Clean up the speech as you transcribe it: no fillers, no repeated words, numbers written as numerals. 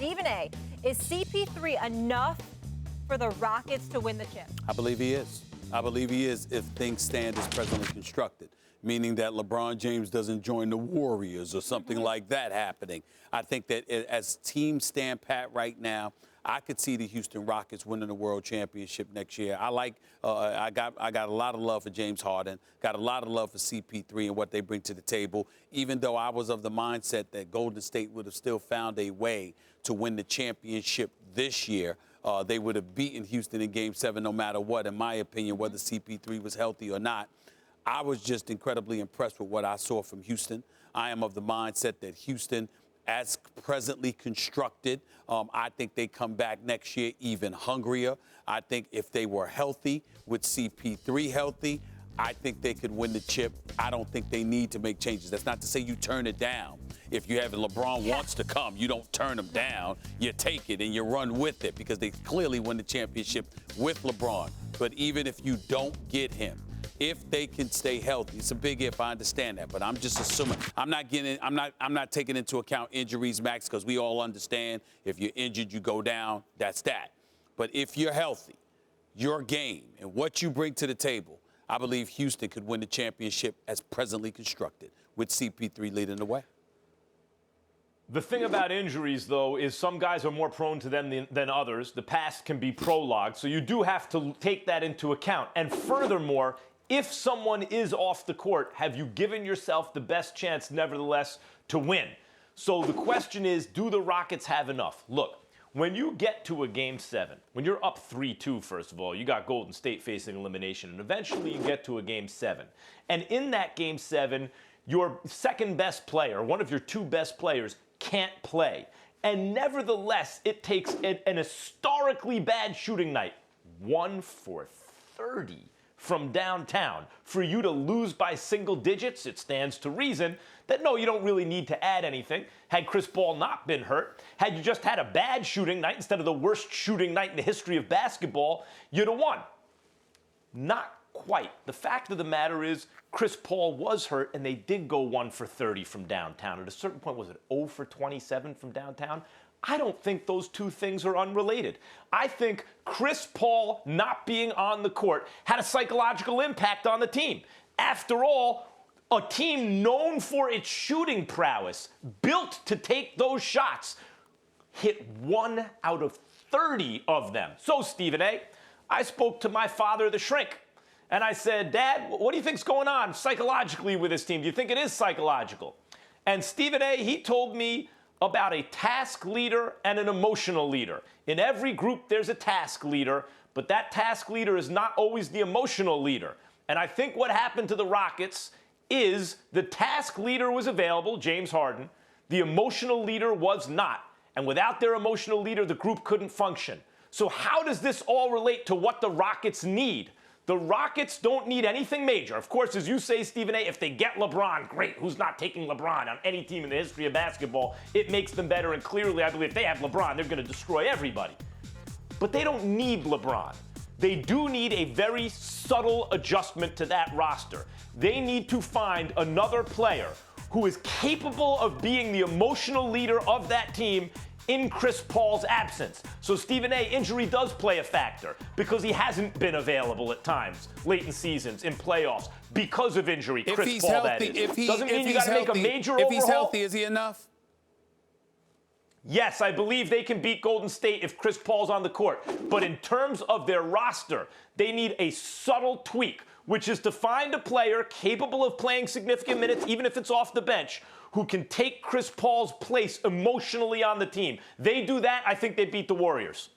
Stephen A., is CP3 enough for the Rockets to win the chip? I believe he is. I believe he is if things stand as presently constructed, meaning that LeBron James doesn't join the Warriors or something like that happening. I think that as teams stand pat right now, I could see the Houston Rockets winning the World Championship next year. I got a lot of love for James Harden, got a lot of love for CP3 and what they bring to the table, even though I was of the mindset that Golden State would have still found a way to win the championship this year. They would have beaten Houston in Game 7 no matter what, in my opinion, whether CP3 was healthy or not. I was just incredibly impressed with what I saw from Houston. I am of the mindset that Houston, as presently constructed, I think they come back next year even hungrier. I think if they were healthy, with CP3 healthy, I think they could win the chip. I don't think they need to make changes. That's not to say you turn it down. If you have LeBron wants to come, you don't turn him down. You take it and you run with it because they clearly win the championship with LeBron. But even if you don't get him, if they can stay healthy, it's a big if, I understand that, but I'm just assuming. I'm not taking into account injuries, Max, because we all understand if you're injured, you go down, that's that. But if you're healthy, your game and what you bring to the table, I believe Houston could win the championship as presently constructed with CP3 leading the way. The thing about injuries, though, is some guys are more prone to them than others. The past can be prologue, so you do have to take that into account. And furthermore, if someone is off the court, have you given yourself the best chance, nevertheless, to win? So the question is, do the Rockets have enough? Look, when you get to a Game 7, when you're up 3-2, first of all, you got Golden State facing elimination, and eventually you get to a Game 7. And in that Game 7, your second best player, one of your two best players, can't play. And nevertheless, it takes an historically bad shooting night, 1 for 30 from downtown, for you to lose by single digits. It stands to reason that, no, you don't really need to add anything. Had Chris Paul not been hurt, had you just had a bad shooting night instead of the worst shooting night in the history of basketball, you'd have won. Not quite. The fact of the matter is Chris Paul was hurt, and they did go 1 for 30 from downtown. At a certain point, was it 0 for 27 from downtown? I don't think those two things are unrelated. I think Chris Paul not being on the court had a psychological impact on the team. After all, a team known for its shooting prowess, built to take those shots, hit 1 out of 30 of them. So, Stephen A., I spoke to my father, the shrink, and I said, Dad, what do you think's going on psychologically with this team? Do you think it is psychological? And Stephen A., he told me about a task leader and an emotional leader. In every group, there's a task leader, but that task leader is not always the emotional leader. And I think what happened to the Rockets is the task leader was available, James Harden. The emotional leader was not. And without their emotional leader, the group couldn't function. So how does this all relate to what the Rockets need? The Rockets don't need anything major. Of course, as you say, Stephen A., if they get LeBron, great. Who's not taking LeBron on any team in the history of basketball? It makes them better, and clearly, I believe if they have LeBron, they're going to destroy everybody. But they don't need LeBron. They do need a very subtle adjustment to that roster. They need to find another player who is capable of being the emotional leader of that team in Chris Paul's absence. So, Stephen A., injury does play a factor because he hasn't been available at times, late in seasons, in playoffs, because of injury. If Chris he's Paul, healthy, that is. Doesn't mean you got to make a major overhaul. If he's healthy, is he enough? Yes, I believe they can beat Golden State if Chris Paul's on the court. But in terms of their roster, they need a subtle tweak, which is to find a player capable of playing significant minutes, even if it's off the bench, who can take Chris Paul's place emotionally on the team. They do that, I think they beat the Warriors.